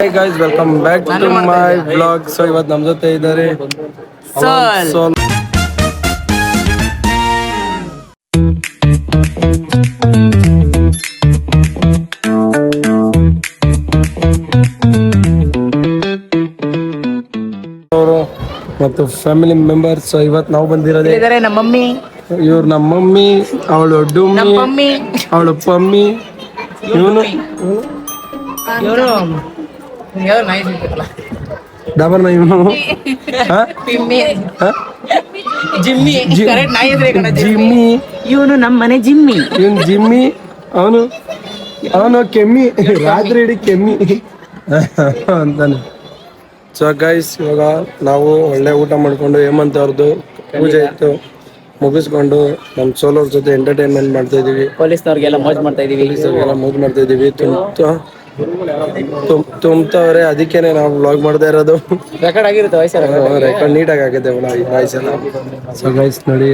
Hey guys, welcome back to my vlog. So ಇವತ್ತು ನಮ್ಮ ಜೊತೆ ಇದ್ದಾರೆ ಸೋಲ್. ಮತ್ತು ಫ್ಯಾಮಿಲಿ ಮೆಂಬರ್ಸ್. ಇವತ್ತು ನಾವು ಬಂದಿರೋದೇ ನಮ್ಮ ಮಮ್ಮಿ, ಇವ್ರು ನಮ್ಮ ಮಮ್ಮಿ, ಅವಳು ಡುಮ್ಮಿ, ಅವಳು ಪಮ್ಮಿ, ಇವನು ಡಬರ್ ನಾ ಇವನು ಜಿಮ್ಮಿ, ಇವನು ನಮ್ಮ ಮನೆ ಜಿಮ್ಮಿ, ಇವನು ಜಿಮ್ಮಿ, ಅವನು ಕೆಮ್ಮಿ, ರಾತ್ರಿ ಇಡೀ ಕೆಮ್ಮಿ ಅಂತಾನೆ. ಸೊ ಗೈಸ್, ಇವಾಗ ನಾವು ಒಳ್ಳೆ ಊಟ ಮಾಡ್ಕೊಂಡು ಹೇಮಂತ್ ಅವ್ರದ್ದು ಪೂಜೆ ಇತ್ತು ಮುಗಿಸ್ಕೊಂಡು ನಮ್ಮ ಸೋಲೋರ್ ಜೊತೆ ಎಂಟರ್ಟೈನ್ಮೆಂಟ್ ಮಾಡ್ತಾ ಇದೀವಿ. ಪೊಲೀಸ್ನವ್ರಿಗೆಲ್ಲ ಮೋಜ್ ಮಾಡ್ತಾ ಇದೀವಿ. ತುಂಬ್ತವ್ರೆ, ಅದಕ್ಕೇನೆ ನಾವು ವ್ಲಾಗ್ ಮಾಡ್ತಾ ಇರೋದು. ರೆಕಾರ್ಡ್ ಆಗಿರುತ್ತೆ ರೆಕಾರ್ಡ್ ನೀಟಾಗಿ ಆಗಿದೆ ವಾಯ್ಸ್ ಎಲ್ಲ. ಸೊ ಗೈಸ್ ನೋಡಿ,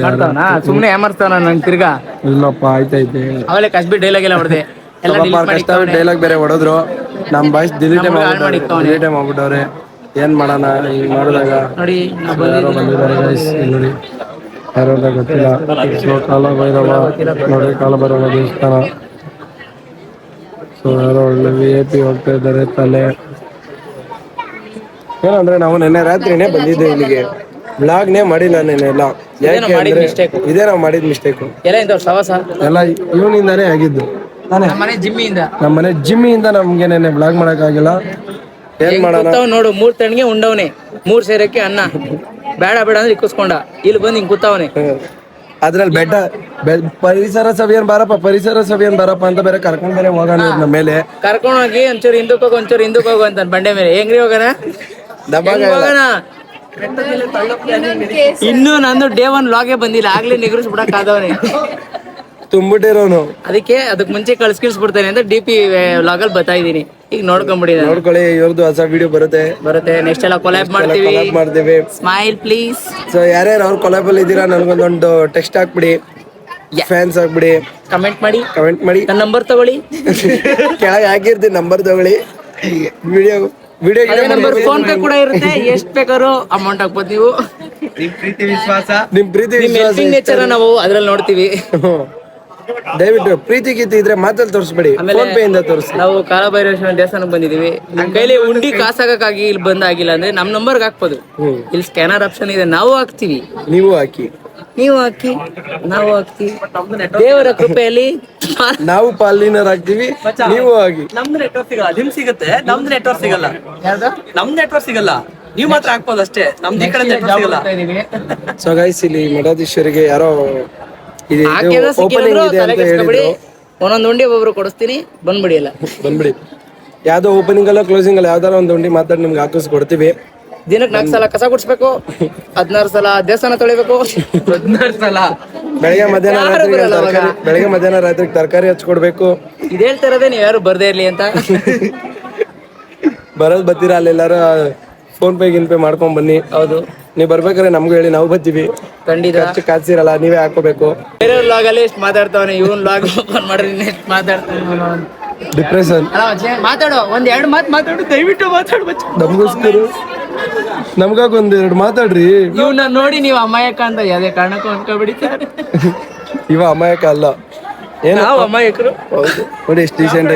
ಸುಮ್ಮನೆ ಏಮರ್ಸ್ತಾನ ನನ್ ತಿರ್ಗಾ. ಇಲ್ಲಪ್ಪ, ಆಯ್ತೈತೆ. ಅವಲೇ ಕಸ್ಬಿ ಡೈಲಾಗ್ ಎಲ್ಲ ಹೊಡೆದೆ, ಕಷ್ಟ ಡೈಲಾಗ್ ಬೇರೆ ಹೊಡೆದ್ರು. ನಮ್ಮ ವಾಯ್ಸ್ ಡಿಲೀಟೇ ಮಾಡ್ಬಿಟ್ಟವ್ರೆ. ಏನ್ ಮಾಡೋಣ ಈಗ ಮಾಡಿದಾಗ. ನೋಡಿ ಯಾರೋ ಬಂದಿದ್ದಾರೆ ಗೈಸ್, ನೋಡಿ ಯಾರೋ ಅಂತ ಗೊತ್ತಿಲ್ಲ. ಸೊ ಕಾಲಭೈರವ ನೋಡಿ, ಕಾಲಭೈರವ ದೇವಸ್ಥಾನ. ಸೊ ಯಾರೋ ಒಳ್ಳೆ VIP ಹೋಗ್ತಾ ಇದ್ದಾರೆ. ತಲೆ ಏನಂದ್ರೆ ನಾವು ನೆನ್ನೆ ರಾತ್ರಿನೇ ಬಂದಿದ್ದೆ ಇಲ್ಲಿಗೆ, ವ್ಲಾಗ್ನೇ ಮಾಡಿಲ್ಲ ನೆನ್ನೆಲ್ಲ. ಯಾಕೆ ಅಂದ್ರೆ ಇದೇ ನಾವು ಮಾಡಿದ ಮಿಸ್ಟೇಕು ಎಲ್ಲ ಇವನಿಂದಾನೇ ಆಗಿದ್ದು. ನಮ್ಮ ಮನೆ ಜಿಮ್ಮಿಯಿಂದ ನಮ್ಗೆ ನೆನ್ನೆ ವ್ಲಾಗ್ ಮಾಡಕ್ಕಾಗಿಲ್ಲ. ಏನ್ ಮಾಡೋಣ ನೋಡು, 3 ತಣ್ಣಿಗೆ ಉಂಡವನೆ, 3 ಸೇರಕ್ಕೆ ಅನ್ನ ಬೇಡ ಬೇಡ ಅಂದ್ರೆ ಇಕ್ಕಿಸ್ಕೊಂಡ, ಇಲ್ಲಿ ಬಂದು ಹಿಂಗ್ ಕೂತವನೆ. ಅದ್ರಲ್ಲಿ ಪರಿಸರ ಸಭೆಯನ್ ಬಾರಪ್ಪ ಅಂತ ಬೇರೆ ಕರ್ಕೊಂಡ್ ಬೇರೆ ಹೋಗೋಣ ನಮ್ಮ ಮೇಲೆ. ಕರ್ಕೊಂಡ್ ಹೋಗಿ ಒಂಚೂರು ಹಿಂದಕ್ಕೆ ಹೋಗು ಅಂತ ಬಂಡೆ ಮೇಲೆ. ಹೆಂಗ್ರಿ ಹೋಗೋಣ? ಇನ್ನು ನಂದು ಡೇ 1 ಲಾಗೆ ಬಂದಿಲ್ಲ, ಆಗ್ಲೇ ನಿಗರಿಸ್ ಬಿಡಕ್ ಆದವನೆ ತುಂಬಿಟ್ಟಿರೋನು. ಅದಕ್ಕೆ ಮುಂಚೆ ಕಳ್ಸ್ಕಿಳ್ಸ್ಬಿಡ್ತೇನೆ ಅಂತ DP ವ್ಲಾಗಲ್ಲಿ ಬರ್ತಾ ಇದೀನಿ. ಈಗ ನೋಡ್ಕೊಳ್ಳಿ, ಇವ್ರದ್ದು ಹೊಸ ವಿಡಿಯೋ ಬರುತ್ತೆ. ನೆಕ್ಸ್ಟ್ ಎಲ್ಲ ಕೊಲಾಬ್ ಮಾಡ್ತೀವಿ. Smile please. ಸೊ ಯಾರ್ಯಾರು ಅವ್ರ ಕೊಲಾಬ್ ಅಲ್ಲಿ ಇದ್ದೀರಾ, ನನಗೊಂದೊಂದು ಟೆಕ್ಸ್ಟ್ ಹಾಕ್ಬಿಡಿ, ಫ್ಯಾನ್ಸ್ ಆಗ್ಬಿಡಿ, ಕಮೆಂಟ್ ಮಾಡಿ. ನನ್ನ ನಂಬರ್ ತಗೊಳ್ಳಿ, ಕೆಳಗೆ ಹಾಕಿರ್ತೀನಿ ನಂಬರ್ ತಗೊಳ್ಳಿ. ವಿಡಿಯೋ ನಂಬರ್ ಫೋನ್ ಪೇ ಕೂಡ ಇರುತ್ತೆ, ಎಷ್ಟು ಬೇಕಾದ್ರೂ ಅಮೌಂಟ್ ಹಾಕ್ಬೋದು ನೀವು. ನಿಮ್ ಪ್ರೀತಿ ವಿಶ್ವಾಸ ನೇಚರ್ ನಾವು ಅದ್ರಲ್ಲಿ ನೋಡ್ತೀವಿ. ದಯವಿಟ್ಟು ಪ್ರೀತಿ ಗೀತಿ ಇದ್ರೆ ಮಾತಲ್ಲಿ ತೋರಿಸ್ಬೇಡಿ, ಫೋನ್ ಪೇ ಇಂದ ತೋರಿಸಿ. ನಾವು ಕಾಲಭೈರವೇಶ್ವರ ದೇವಸ್ಥಾನಕ್ಕೆ ಬಂದಿದೀವಿ. ನಮ್ ಕೈಲಿ ಉಂಡಿ ಕಾಸಾಗಕ್ಕಾಗಿ ಇಲ್ಲಿ ಬಂದಾಗಿಲ್ಲ ಅಂದ್ರೆ ನಮ್ ನಂಬರ್ಗೆ ಹಾಕ್ಬೋದು. ಇಲ್ಲಿ ಸ್ಕ್ಯಾನರ್ ಆಪ್ಷನ್ ಇದೆ, ನಾವು ಹಾಕ್ತಿವಿ, ನೀವು ಹಾಕಿ, ನಾವು ಹಾಕ್ತಿವಿ. ದೇವರ ಕೃಪೆಯಲ್ಲಿ ನಾವು ಪಾಲಿನರ್ ಆಗ್ತೀವಿ, ನೀವು ಆಗಿ. ನಮ್ದು ನೆಟ್ವರ್ಕ್ ಸಿಗಲ್ಲ, ನಿಮ್ ಸಿಗುತ್ತೆ. ನಮ್ದು ನೆಟ್ವರ್ಕ್ ಸಿಗಲ್ಲ, ನಮ್ದು ನೆಟ್ವರ್ಕ್ ಸಿಗಲ್ಲ. ನೀವ್ ಮಾತ್ರ ಹಾಕ್ಬೋದು ಅಷ್ಟೇ, ನಮ್ದು ಈ ಕಡೆ ನೆಟ್ವರ್ಕ್ ಸಿಗಲ್ಲ. ಸೊ ಗೈಸ್, ಇಲ್ಲಿ ಮಠಾಧೀಶರಿಗೆ ಯಾರೋ ಓಪನಿಂಗ್ ಇದೆ ಅಂತ ಹೇಳಿದ್ರು. ಒಂದೊಂದು ಉಂಡಿ ಒಬ್ಬರು ಕೊಡಿಸ್ತೀನಿ, ಬಂದ್ಬಿಡಿ ಯಾವ್ದೋ ಓಪನಿಂಗ್ ಅಲ್ಲ ಕ್ಲೋಸಿಂಗ್ ಅಲ್ಲ ಯಾವ್ದಾರ ಒಂದು ಉಂಡಿ ಮಾತಾಡಿ ನಿಮ್ಗೆ ಹಾಕಿಸ್ಕೊಡ್ತೀವಿ. ದಿನಕ್ಕೆ 4 ಸಲ ಕಸ ಗುಡಿಸ್ಬೇಕು, 16 ಸಲ ದೇವಸ್ಥಾನ ತೊಳಿಬೇಕು, 16 ಸಲ ಬೆಳಗ್ಗೆ ಮಧ್ಯಾಹ್ನ ರಾತ್ರಿ ತರಕಾರಿ ಹಚ್ಕೊಡ್ಬೇಕು. ಇದು ಹೇಳ್ತಾ ಇರೋದೇ ನೀವು ಯಾರು ಬರ್ದೇ ಇರ್ಲಿ ಅಂತ. ಬರ್ತೀರಾ ಅಲ್ಲೆಲ್ಲಾರು ಫೋನ್ ಪೇ ಮಾಡ್ಕೊಂಡ್ ಬನ್ನಿ. ಹೌದು, ನೀವ್ ಬರ್ಬೇಕಾದ್ರೆ ನಮ್ಗೂ ಹೇಳಿ, ನಾವು ಬರ್ತೀವಿ. ಖಂಡಿತ ಕಾಸಿರಲ್ಲ, ನೀವೇ ಹಾಕೋಬೇಕು. ಬೇರೆ ಲಾಗ್ ಅಲ್ಲಿ ಎಷ್ಟು ಮಾತಾಡ್ತಾವನೆ, ಇವನ್ ಲಾಗ್ ಓಪನ್ ಮಾಡಿದ್ರೆ ಎಷ್ಟು ಮಾತಾಡ್ತಾನೆ. ಡಿಪ್ರೆಷನ್. ಮಾತಾಡು, 1-2 ಮಾತು ಮಾತಾಡು, ದಯವಿಟ್ಟು ಮಾತಾಡು. ನಮಗೋಸ್ಕರ ನಮ್ಗಾಗ 1-2 ಮಾತಾಡ್ರಿ. ಇವ್ನ ನೋಡಿ ನೀವು ಅಮಾಯಕ ಅಂತ ಯಾವ್ದೇ ಕಾರಣಕ್ಕೂ ಅನ್ಕೊಬಿಡಿ. ಇವ ಅಮಾಯಕ ಅಲ್ಲ, ಏನು ನಾವು ಅಮಾಯಕರು. ನೋಡಿ ಎಷ್ಟು ಡೀಸೆಂಟ್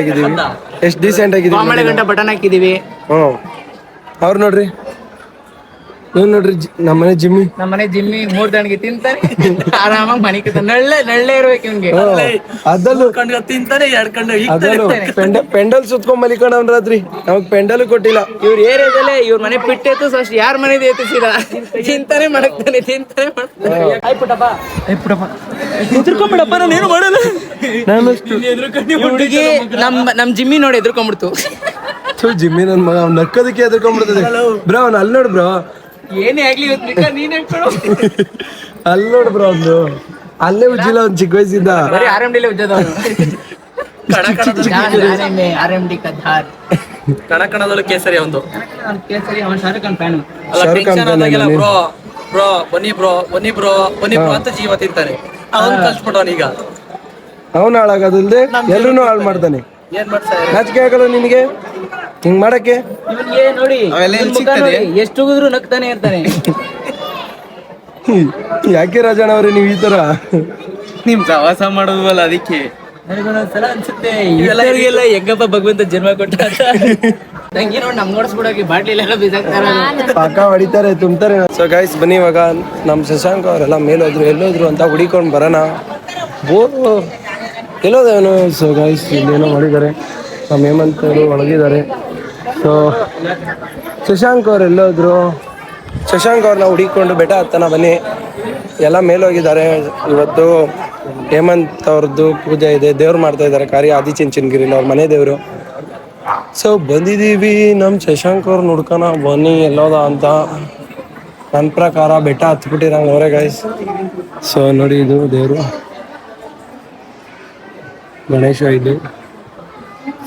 ಆಗಿದೀವಿ. ಮಾಮಳೆ ಗಂಟ ಬಟನ್ ಹಾಕಿದೀವಿ. ಅವ್ರು ನೋಡ್ರಿ, ನಮ್ಮನೆ ಜಿಮ್ಮಿ 3 ದಣಿಗೆ ತಿಂತಾನೆ, ಆರಾಮಾಗಿ ಮನೆ ನಳ್ಳೆ ಇರ್ಬೇಕು ಇವ್ನಿಗೆ. ಅದಲ್ಲೂ ತಿಂತಾನೆ, 2 ಕಣ್ಣು ಪೆಂಡಲ್ ಸುತ್ಕೊಂಡ್ ಮಲಿಕೊಂಡ್ ರಾತ್ರಿ. ನಮಗ್ ಪೆಂಡಲ್ ಕೊಟ್ಟಿಲ್ಲ. ಇವ್ರ ಏರಿಯಾದಲ್ಲೇ ಇವ್ರ ಮನೆ ಪಿಟ್ಟೆತ್ತು ಅಷ್ಟು ಯಾರ ಮನೆದು ಎತ್ತಿಸಿದ. ತಿಂತಾನೆ ಮಾಡಕ್ತಾನೆ. ಎದ್ರಕೊಂಡ್ಬಿಡಪ್ಪ, ನಾನೇನು ಮಾಡಲ್ಲ. ಹುಡುಗಿ ನಮ್ ಜಿಮ್ಮಿ ನೋಡಿ ಎದ್ರಕೊಂಡ್ಬಿಡ್ತು. ಜಿಮ್ಮಿ ನನ್ ಮಗ, ಅವ್ನು ನಕ್ಕೋದಕ್ಕೆ ಎದ್ರಕೊಂಡ್ಬಿಡ್ತದೆ. ಬ್ರೋ ಅವ್ನು ಅಲ್ಲಿ ನೋಡು ಬ್ರೋ, ಏನೇ ಆಗ್ಲಿ ನೀನ್ ಅಲ್ಲಿ ನೋಡು ಬ್ರೋ, ಒಂದು ಅಲ್ಲೇ ಉಜ್ಜಿಲ್ಲ, ಒಂದು ಚಿಕ್ಕ ವಯಸ್ಸಿಂದ ಬರೀ RMD ಉಜ್ಜದ. RMD ಕದ್ದಾರ್ ಕಣಕಣದಲ್ಲೂ ಕೇಸರಿ ಒಂದು ಕೇಸರಿ. ಅವನು ಶಾರುಖ್ ಖಾನ್ ಫ್ಯಾನು. ಬ್ರೋ ಬನ್ನಿ ಅಂತ ಜೀವ ತಿಂತಾನೆ. ಅವನು ಕಲ್ಸ್ಬಿಟ್ಟವನೀಗ. ಅವನು ಹಾಳಾಗೋದಲ್ದೆ ಎಲ್ಲರೂ ಹಾಳು ಮಾಡ್ತಾನೆ. ಏನ್ ಮಾಡ್ತಾರೆ? ನಾಚಿಕೆ ಆಗಲ್ಲ ನಿನಗೆ? ಹಿಂಗ್ ಮಾಡಕ್ಕೆ ಇವನ್ಗೆ ನೋಡಿ ಇವ್ನ್ ಮುಖ ನೋಡಿ, ಎಷ್ಟು ಹೋಗಿದ್ರು ನಗ್ತಾನೆ ಇರ್ತಾನೆ. ಯಾಕೆ ರಾಜಣ್ಣ ಅವ್ರೆ ನೀವು ಈ ತರ ನಿಮ್ ಪ್ರವಾಸ ಮಾಡೋದಲ್ಲ ಅದಕ್ಕೆ ನನಗೊಂದೊಂದ್ಸಲ ಅನ್ಸುತ್ತೆ ಎಲ್ಲರಿಗೆಲ್ಲ ಹೆಂಗಪ್ಪ ಭಗವಂತ ಜನ್ಮ ಕೊಟ್ಟ ಅಂತ. ನಂಗೆ ನೋಡಿ ನಮ್ ನೋಡ್ಸ್ಬಿಡೋಕೆ ಬಾಟ್ಲಿಲೆಲ್ಲ ಬಿಸಾಕ್ತಾರ. ಪಾಕ ಹೊಡಿತಾರೆ ತುಂಬ್ತಾರೆ. ಸೊ ಗೈಸ್ ಬನ್ನಿ ಇವಾಗ ನಮ್ ಶಶಾಂಕ್ ಅವರೆಲ್ಲ ಮೇಲೋದ್ರು ಎಲ್ಲೋದ್ರು ಅಂತ ಹುಡಿಕೊಂಡು ಬರೋಣ. ಎಲ್ಲೋದೇನು. ಸೊ ಗೈಸ್ ಇಲ್ಲೇನೋ ಮಾಡಿದ್ದಾರೆ. ನಮ್ಮ ಹೇಮಂತ್ ಅವರು ಒಳಗಿದ್ದಾರೆ. ಸೊ ಶಶಾಂಕ್ ಅವ್ರು ಎಲ್ಲೋದ್ರು. ಶಶಾಂಕ್ ಅವ್ರನ್ನ ಹುಡಿಕೊಂಡು ಬೆಟ್ಟ ಹತ್ತನ ಬನ್ನಿ. ಎಲ್ಲ ಮೇಲೋಗಿದ್ದಾರೆ. ಇವತ್ತು ಹೇಮಂತ್ ಅವ್ರದ್ದು ಪೂಜೆ ಇದೆ, ದೇವ್ರು ಮಾಡ್ತಾ ಇದ್ದಾರೆ ಕಾರ್ಯ ಆದಿಚುಂಚನಗಿರಿಲಿ, ಅವ್ರ ಮನೆ ದೇವರು. ಸೊ ಬಂದಿದ್ದೀವಿ ನಮ್ಮ ಶಶಾಂಕ್ ಅವ್ರು ನೋಡ್ಕೊಣ ಬನ್ನಿ ಎಲ್ಲೋದ ಅಂತ. ನನ್ನ ಪ್ರಕಾರ ಬೆಟ್ಟ ಹತ್ಬಿಟ್ಟಿರಂಗೆ ಅವರೇ ಗೈಸ್. ಸೊ ನೋಡಿ ಇದು ದೇವರು ಗಣೇಶ ಇದು.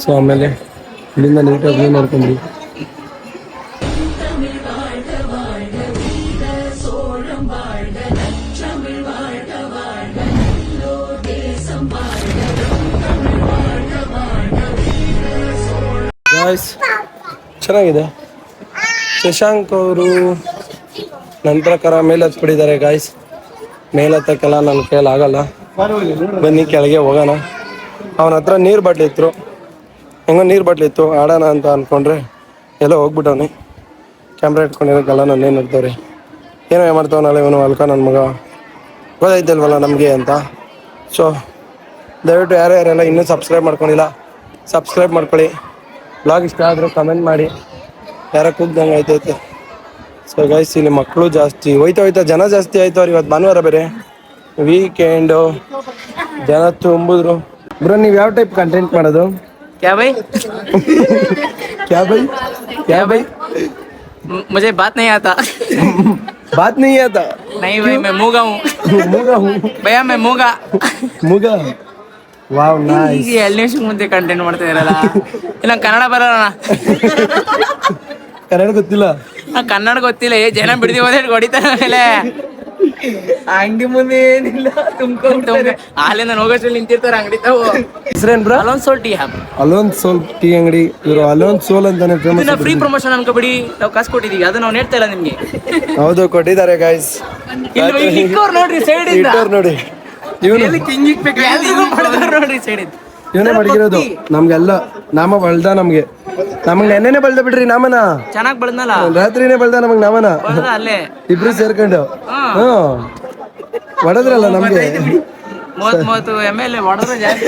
ಸೊ ಆಮೇಲೆ ಇಲ್ಲಿಂದ ನೀಟಾಗಿ ನೋಡ್ಕೊಂಡ್ವಿ. ಗಾಯ್ಸ್ ಚೆನ್ನಾಗಿದೆ. ಶಶಾಂಕ್ ಅವರು ನನ್ನ ಪ್ರಕಾರ ಮೇಲೆ ಹತ್ಬಿಟ್ಟಿದ್ದಾರೆ ಗಾಯ್ಸ್. ಮೇಲೆ ಹತ್ತಕ್ಕೆಲ್ಲ ನನ್ನ ಕೈಯಲ್ಲಿ ಆಗಲ್ಲ. ಬನ್ನಿ ಕೆಳಗೆ ಹೋಗೋಣ. ಅವನ ಹತ್ರ ನೀರು ಬಾಟ್ಲಿ ಇತ್ತು, ಹೆಂಗೋ ನೀರು ಬಾಟ್ಲಿ ಇತ್ತು, ಆಡೋಣ ಅಂತ ಅಂದ್ಕೊಂಡ್ರೆ ಎಲ್ಲ ಹೋಗ್ಬಿಟ್ಟವನಿ. ಕ್ಯಾಮ್ರಾ ಇಟ್ಕೊಂಡಿರೋಕ್ಕೆಲ್ಲ ನನ್ನ ಏನು ನೋಡ್ತಾವ್ರಿ, ಏನೋ ಮಾಡ್ತಾವನಲ್ಲ ಇವನು ಅಲ್ಕ ನನ್ನ ಮಗ, ಗೊತ್ತಾಯ್ತಲ್ವಲ್ಲ ನಮಗೆ ಅಂತ. ಸೊ ದಯವಿಟ್ಟು ಯಾರ್ಯಾರೆಲ್ಲ ಇನ್ನೂ ಸಬ್ಸ್ಕ್ರೈಬ್ ಮಾಡ್ಕೊಂಡಿಲ್ಲ ಸಬ್ಸ್ಕ್ರೈಬ್ ಮಾಡ್ಕೊಳ್ಳಿ. ಬ್ಲಾಗ್ ಇಷ್ಟ ಆದರೂ ಕಮೆಂಟ್ ಮಾಡಿ. ಯಾರ ಕೂಗ್ದಂಗೆ ಆಯ್ತೈತೆ. ಸೊ ಗೈಸ್ ಇಲ್ಲಿ ಮಕ್ಕಳು ಜಾಸ್ತಿ ಹೋಯ್ತಾ ಜನ ಜಾಸ್ತಿ ಆಯ್ತು. ಅವ್ರು ಇವತ್ತು ಭಾನುವಾರ ಬೇರೆ ವೀಕೆಂಡು, ಜನ ತುಂಬಿದ್ರು. ಬ್ರೋ ನೀವು ಯಾವ ಟೈಪ್ ಕಂಟೆಂಟ್ ಮಾಡೋದು? क्या भाई? क्या भाई मुझे बात नहीं आता. बात नहीं आता? नहीं भाई मैं मूंगा हूँ. मूगा हूँ भैया मैं मूंगा. मूगा. Wow nice. ಈಗ 2 ನಿಮಿಷ ಮುಂದೆ ಕಂಟೆಂಟ್ ಮಾಡ್ತಾ ಇರಲ್ಲ. ಇಲ್ಲ ಕನ್ನಡ ಬರೋಣ. ಕನ್ನಡ ಗೊತ್ತಿಲ್ಲ. ಕನ್ನಡ ಗೊತ್ತಿಲ್ಲ. ಜನ ಬಿಡದಿ ಹೋದ್ರೆ ಹೊಡಿತಾರೆ ಆಮೇಲೆ. ಅಂಗಡಿ ಮುಂದೆ ಏನಿಲ್ಲ ತುಂಬ್ಕೊಂಡ್ರೆ ಅಲ್ಲಿಂದ ಹೋಗೋಷ್ಟ್ರಲ್ಲಿ ನಿಂತಿರ್ತಾರೆ ಅಂಗಡಿ ತಾವು. ಹೆಸರೇನ್ ಬ್ರೋ? ಅಲೋನ್ ಸೋಲ್ ಟೀ ಹಬ್. ಅಲೋನ್ ಸೋಲ್ ಟೀ ಅಂಗಡಿ. ಇವರು ಅಲೋನ್ ಸೋಲ್ ಅಂತಾನೆ ಫೇಮಸ್. ಇದನ್ನ ಫ್ರೀ ಪ್ರಮೋಷನ್ ಅನ್ಕೋಬಿಡಿ, ನಾವು ಕಾಸು ಕೊಟ್ಟಿದೀವಿ, ಅದು ನಾವು ಹೇಳ್ತಾ ಇಲ್ಲ ನಿಮ್ಗೆ. ಹೌದು ಕೊಟ್ಟಿದ್ದಾರೆ ಗೈಸ್. ಇಲ್ಲಿ ಇಕ್ಕೋರ್ ನೋಡ್ರಿ ಸೈಡ್ ಇಂದ. ಇಟ್ಟೋರ್ ನೋಡಿ ಇವನು ನೋಡ್ರಿ ಸೈಡ್ ಇಂದ. ಇವನೇ ಮಡಗಿರೋದು ನಮ್ಗೆಲ್ಲ. ನಾಮ ಬಳ್ದ ನಮ್ಗೆ ನೆನ್ನೆನೆ ಬಳ್ದ ಬಿಡ್ರಿ ನಾಮನ. ಚೆನ್ನಾಗ್ ಬೆಳೆದ್ನಲ್ಲ ರಾತ್ರಿನೇ ಬಳ್ದ ನಮಗ್ ನಾಮನ. ಅಲ್ಲೇ ಇಬ್ರು ಸೇರ್ಕೊಂಡು ಹೊಡೆದ್ರಲ್ಲ ನಮ್ಗೆ. 30 ml ಹೊಡೆದ್ರೆ ಜಾಸ್ತಿ.